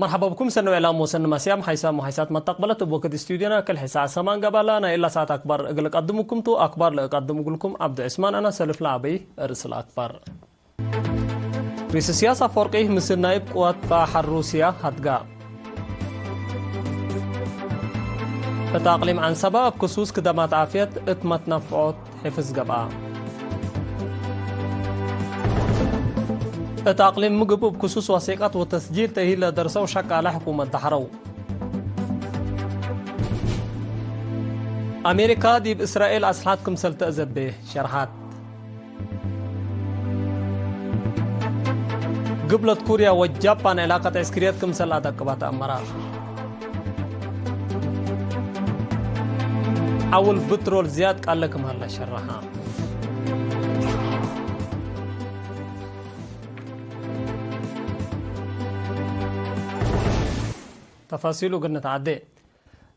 مرحبا بكم سنو إعلام وسن مسيام حيسام وحيسات ما تقبلت بوقت استوديونا كل حساء سمان قبلانا إلا ساعة أكبر أقلق أقدمكم تو أكبر لأقدم لكم عبد عثمان أنا سلف لعبي أرسل أكبر رئيس السياسة فورقيه مثل نائب قوات بحر روسيا هتقا التأقلم عن سبب كسوس كدمات عافية اتمت نفعات حفظ قبعة التأقلم مقب بكسوس وثيقات وتسجيل تهيل درسه وشك على حكومة دحرو أمريكا دي بإسرائيل أسلحتكم سلتأذب به شرحات قبلت كوريا واليابان علاقة عسكريتكم سلادة قبات أمرا أول بترول زياد قال لكم هلا شرحها تفاصيله قلنا تعدي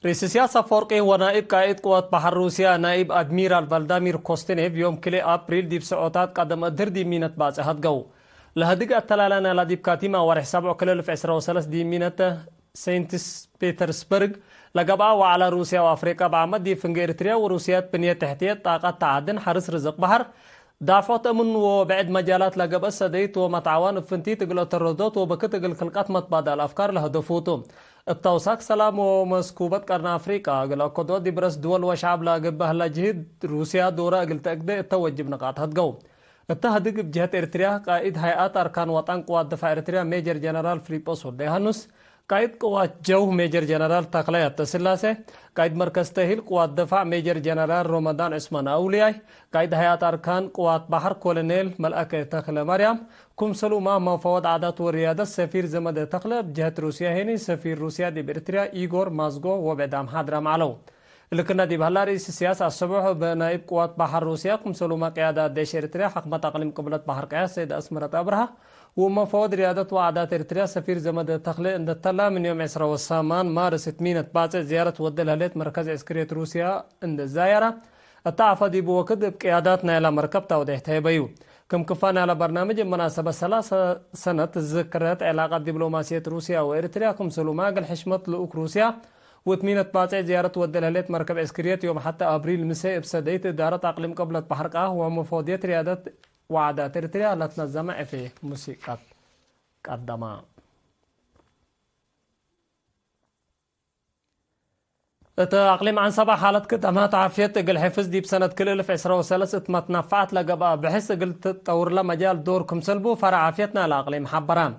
رئيس السياسة فورقي ونائب قائد قوات بحر روسيا نائب أدميرال فالدامير كوستينيف يوم كلي أبريل ديب سعوتات قدم أدر دي مينت باز هدقو لهدق التلالان لديب كاتيما ورح سبع كلل في 13 دي مينت سينت بيترسبرغ لقبعة وعلى روسيا وأفريقيا بعمد دي فنج إريتريا وروسيا بنية تحتية طاقة تعدن حرس رزق بحر دافعت أمن وبعد مجالات لقب السديت ومتعوان فنتي تقل التردد وبكتقل خلقات متبادل الأفكار لهدفوتو التوساك سلام ومسكوبات قرن أفريقيا قل أقدوات دي برس دول وشعب لقبه لجهد روسيا دورة قل تقدي التوجب نقاط هدقو التهدق بجهة إريتريا قائد هيئات أركان وطن قوات دفاع إريتريا ميجر جنرال فيليبوس وديهانوس قائد قوات جو ميجر جنرال تقلية التسلاسة قائد مركز تهيل قوات دفاع ميجر جنرال رمضان عثمان أولياي قائد هيئات أركان قوات بحر كولونيل ملأكة تقلة مريم كم سلوما مفوض عادات وريادة سفير زمد تقلة بجهة روسيا هيني سفير روسيا دي بإريتريا إيغور مازغو وبعدام حضرة معلو لكن دي بهلا رئيس السياسة الصبح بنائب قوات بحر روسيا كم سلوما قيادة ديش إريتريا حكمة أقليم قبلة بحر قياس سيد أسمرة أبرها ومفوض ريادة وعادات إريتريا سفير زمد تقلة عند التلا من يوم 10 والثامن مارس 8 باعت زيارة ود الهليت مركز عسكرية روسيا عند الزايرة التعفى دي بوكد بقياداتنا إلى مركب توديح تيبيو كم كفانا على برنامج مناسبة 3 سنة ذكرت علاقة دبلوماسية روسيا وإريتريا كم سلوماق الحشمة لأوك روسيا وثمينة باعت زيارة ود الهليت مركب عسكرية يوم حتى أبريل مساء بسديت إدارة أقليم قبلة بحرقة ومفوضية ريادة وعادات إريتريا لتنظم في موسيقى قدما التأقلم عن 7 حالات كدمات عافية قل حفظ دي بسنة كل 2013 متنفعت لقبا بحس قلت تطور لمجال دوركم سلبو فرع عافيتنا الأقليم حبران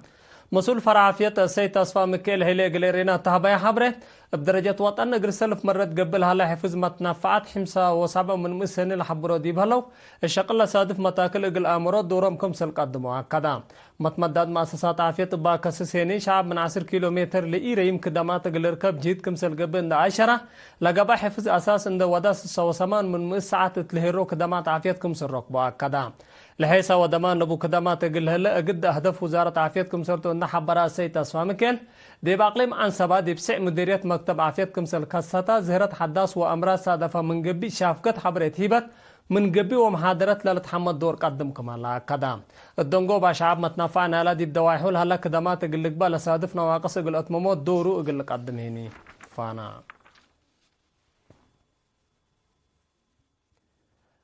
مسؤول فرع عافية السيد تصفى مكيل هيلي قليرينا تهبايا حبره بدرجة وطن قر سلف مرت قبل هلا حفظ متنفعت حمسة وسبع من مسهن لحبرو ديب هلو الشقل صادف متاكل قل أمرات دورمكم سل قدموا كذا متمدد مؤسسات عافية باكسسيني شعب من 10 كيلومتر لإيريم كدمات قل ركب جيدكم سل قبل 10 لقبا حفظ أساس عند وداس السوسمان من مساعات تلهيرو كدمات عافيتكم سل ركبوا كذا لحيسا ودمان نبو كدمات قل هلا قد أهدف وزارة عافيتكم سلتو النحب برا السيد تصفى مكيل دي بأقليم عن سبا دي بسع مديرية مكتب عافيتكم سلكساتا زهرت حداث وأمراض صادفة من قبي شافقت حبرت هيبت من قبي ومحاضرات للتحمد دور قدمكم الله كدام الدنقو بشعب متنفعنا لا دي بدوايحول هلا كدمات قلق بالا صادفنا واقص قل أتمموت دورو قلق قدم هيني فانا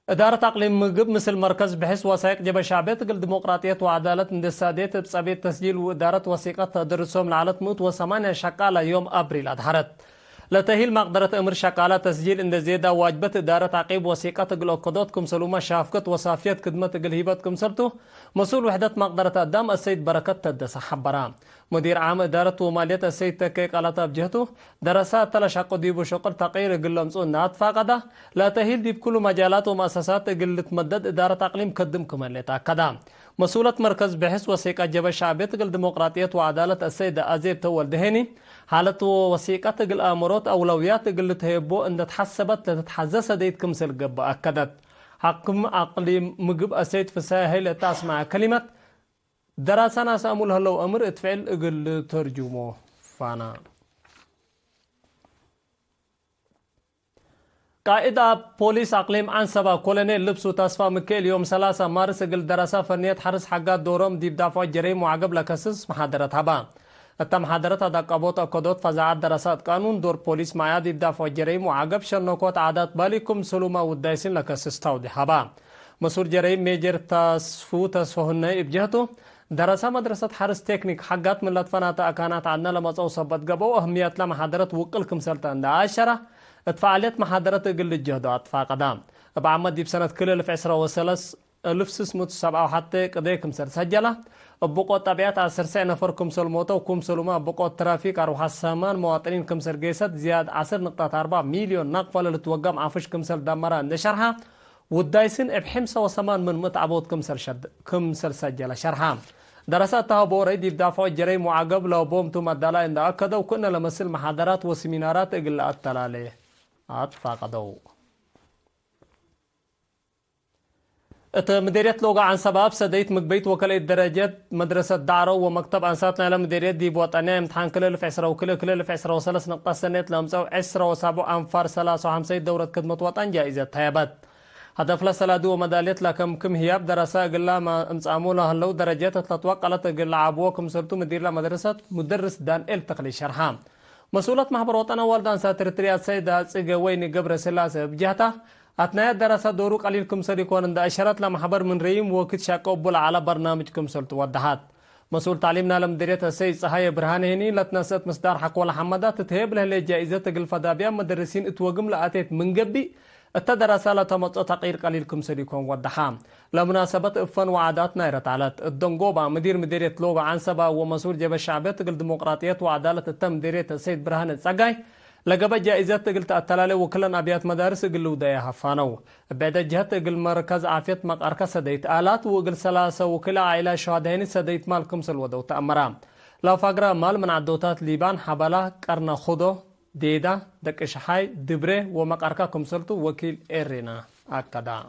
إدارة أقليم مقب مثل مركز بحث وثائق جبل شعبية قل ديمقراطية وعدالة اندسادية بسبب تسجيل وإدارة وثيقة درسهم لعلت موت وثمانية شقالة يوم أبريل أظهرت لتهيل مقدرة أمر شقالة تسجيل إن زيادة واجبة إدارة تعقيب وثيقة قل أقدوتكم سلومة شافقة وصافية خدمة قل هيبتكم سرتو مسؤول وحدة مقدرة قدام السيد بركة تدس حبرام مدير عام إدارة ومالية السيد تكيك على بجهته دراسات تلاشق ديب وشقر تقير قل لمسؤول نات فاقدة لا تهيل ديب كل مجالات ومؤسسات قل تمدد إدارة أقليم قدمكم اللي تأكدا مسؤولة مركز بحث وثيقة جبل شعبية قل ديمقراطية وعدالة السيد أزيب تول دهني حالة وثيقة قل أمورات أولويات قل تهيبو أن تحسبت لتتحزس ديتكم سلقب أكدت حكم أقليم مقب السيد فساهل تسمع كلمة دراسنا سأمول هلو أمر اتفعل قل ترجمه فانا قائد بوليس أقليم عن سبا كولونيل لبسو تصفى مكيل يوم 3 مارس قل دراسة فنية حرس حقات دورم ديب دافع جريم وعقب لكسس محاضرة هبا التم حضرت دقابوت أكدوت فزاعات دراسات قانون دور بوليس معياد الدافع الجريم وعقب شنوكوت عادات بالكم سلوما ودايسين لك سستودي حبا مسؤول جريم ميجر تسفوهن إبجهته دراسة مدرسة حرس تكنيك حقات من لطفنات أكانات عدنا لما صوصبت قبو أهمية لما حضرت وقلكم سلطان دا عشرة اتفاعلت محاضرة قل الجهد أطفاء قدام بعمد دي بسنة كل 1607 حتى قضيكم سر سجلة بقوة طبيعة 10 سنة نفركم سلموتا وكم سلما بقوة ترافيك أروح السامان مواطنين كم سر جيسات زياد 10.4 مليون نقفل لتوقم عفش كم سر دمرة نشرها والدايسين بحمسة وثمان من متعبوت كم سر سجلة شرحها دراساتها بوريد يدافعوا الجريم وعقب لو بومتو مدالا إن أكدوا وكنا لمثل محاضرات وسيمينارات إقل التلالي أتفاقدوا مديرية لوغا عن سباب سديت مقبيت وكالة درجات مدرسة دعرو ومكتب أنساتنا لمديرية دي بوطانية امتحان كل في عسرة كل في عسرة وثلاث نقطة سنة لمسو عسرة وسابو أنفار 53 دورة خدمة وطن جائزة تيابات هدف لسلادو ومداليت لكم كم هياب دراسة قلا ما امسامونا هلو درجات تتوقلت قلا عبوكم سلطو مدير لمدرسة مدرس دان التقلي شرحام مسؤولة محبر وطن والدان ساتر تريات سيدة سيقوين قبر سلاسة بجهته أثناء الدراسة دورو قليلكم سريكون عند أشارات لمحبر من ريم وكت شاكوبول على برنامجكم سلطو ودهات مسؤول تعليمنا لمديرية السيد صهاية برهانهني لتنسات مصدار حق ولا حمدات تتهيب له جائزة الفدابيا مدرسين اتوقم لأتيت من قبي التدراسة لتمطع تقير قليلكم سريكون ودحام لمناسبة افن وعادات نايرة علت الدنقوبة مديرية لوغا عن سبا ومسؤول جبه الشعبية تقل ديمقراطية وعدالة التم مديرية السيد برهان السقاي لقب جائزة تقل تأتلالي وكلن أبيات مدارس قل ودايها فانو بعد جهة تقل مركز عافية مقاركة سديت آلات وقل سلاسة وكلا عائلة شهدين سديت مالكم سلودو تأمرام لا فقرة مال من عدوتات ليبان حبلا كرنا خودو ديدا دك شحاي دبره ومقاركا كمسلتو وكيل إيرينا أكدا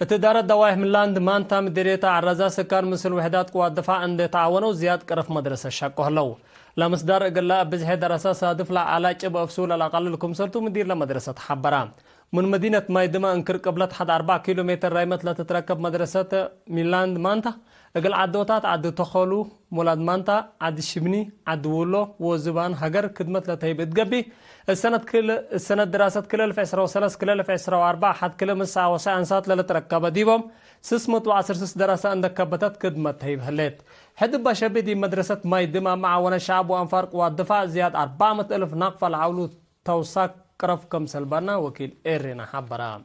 اتدار الدوائح من لاند مانتا مديريتا عرزا سكان مثل وحدات قوات الدفاع عند تعاونوا زياد قرف مدرسة شاكوه لو لمصدر اقلا بزحي دراسة صادف لعلاج بأفسول الأقل الكمسلتو مدير لمدرسة حبرام من مدينة مايدما انكر قبلت حد 4 كيلومتر رايمت لا تتركب مدرسة ميلاند مانتا اقل عدوتات عد تخولو مولاد مانتا عد شبني عد ولو وزبان هجر خدمت لتهيبت قبي السنة دراسة كل 2013 كل 2004 حد كل مساعة وساعة انسات لتركب ديبهم 610 دراسة عندك كبتت خدمت هيب هلت حد بشبه دي مدرسة مايدما معاونة شعب وانفار قوات دفاع زياد 400,000 ناقفة العولو توساك كرف كم سلبانا وكيل إيرينا حبرام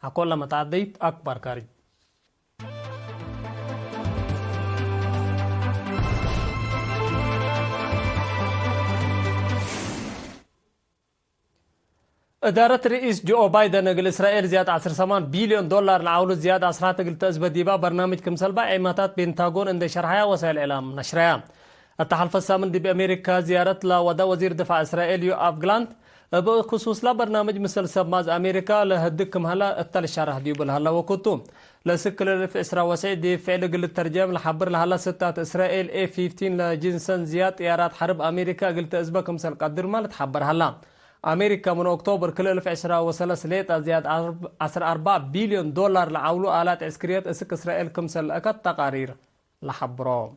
أقول لما تعديت أكبر كارج إدارة رئيس جو بايدن قل إسرائيل زيادة 10 بليون دولار لعولو زيادة أسرات قل تأزبد ديبا برنامج كم سلبا عماتات بنتاغون عند شرحها وسائل الإعلام نشرها التحالف الثامن دي بأمريكا زيارة لودا وزير دفاع إسرائيل يوآف جلانت بخصوص لا برنامج مثل سبماز أمريكا لهدكم هلا التالي شرح ديوب الهلا وكتوم لسكل في إسراء وسعيد دي فعل قل الترجم لحبر لهلا ستات إسرائيل A-15 لجنسان زياد طيارات حرب أمريكا قلت أزبكم سل قدر ما لتحبر هلا أمريكا من أكتوبر كل 2013 ليتا زياد 14 بليون دولار لعولو آلات عسكريات اسك إسرائيل كمسل أكد تقارير لحبرهم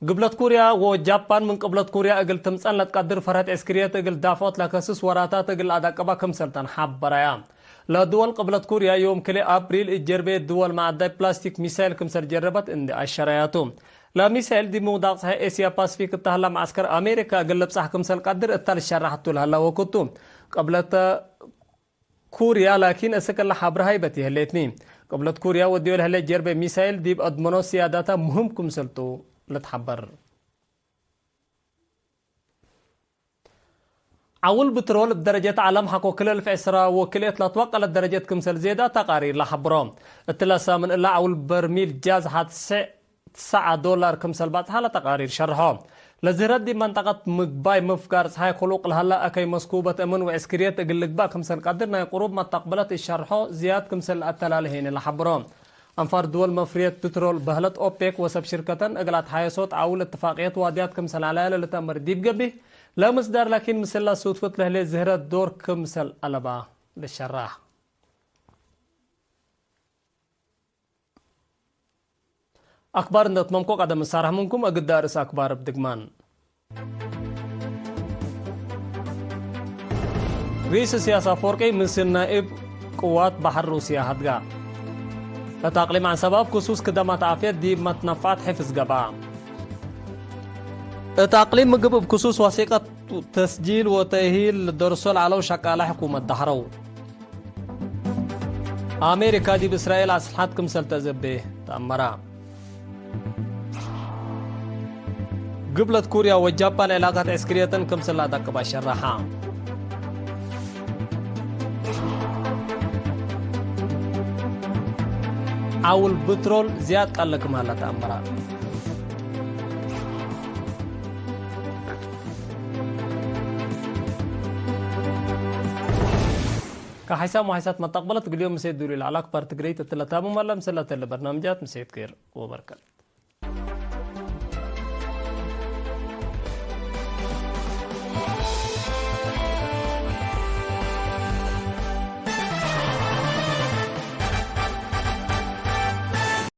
قبلت كوريا وجابان من قبلت كوريا اقل تمصن لتقدر فرات عسكريات اقل دافوت لكسس وراتات اقل ادقبا كمسلطن حبريا لا دول قبلت كوريا يوم كلي ابريل الجربه دول مع داي بلاستيك ميسايل كمسر جربت عند الشراياتو لا ميسايل دي موضع صحيح اسيا باسفيك تهلا معسكر امريكا قلب صح كمسل قدر التل شرحتو لها وكتو قبلت كوريا لكن اسكل حبر هيبتي الاثنين قبلت كوريا ودول هلا جربه ميسايل دي ادمنو سيادتها مهم كمسلتو لتحبر عول بترول بدرجات عالم حقو كل في إسراء وكلية لا توقع للدرجات كمسل زيادة تقارير لحبرهم التلاسة من إلا عول برميل جاز حد $9 كمسل بعد حالة تقارير شرحهم لزيرات دي منطقة مقباي مفكار صحي خلوق لهلا أكي مسكوبة أمن وعسكريات اقلق با كمسل قدرنا قروب ما تقبلت الشرحو زياد كمسل التلالهين لحبرهم أنفار دول مفرية بترول بهلت أوبيك وسب شركة أقلت حيصوت عول اتفاقيات واديات كمسل على لتأمر ديب قبي لا مصدر لكن مثل لا صوتفت له زهرة دور كمسل ألبا للشراح. أخبار نتممكو قدم السارح منكم أقد دارس أخبار بدقمان. رئيس السياسة فورقي مثل نائب قوات بحر روسيا هدقا لتقليم عن سبب كسوس كدمات عافية دي متنفات حفظ قبا تقليم مقب بكسوس وثيقة تسجيل وتأهيل درسول على شكالة حكومة دحرو. أمريكا دي بإسرائيل أسلحات كمسل تزبه تأمرا. قبلت كوريا والجابان علاقات عسكرية كمسل لا دقبا شرحا. عول بترول زياد قال لك مهلا تأمرا. كحسام وحسات ما تقبلت اليوم مسيد دوري العلاقة بارتقريت الثلاثة مملا مسلة البرنامجات مسيد كير وبركات.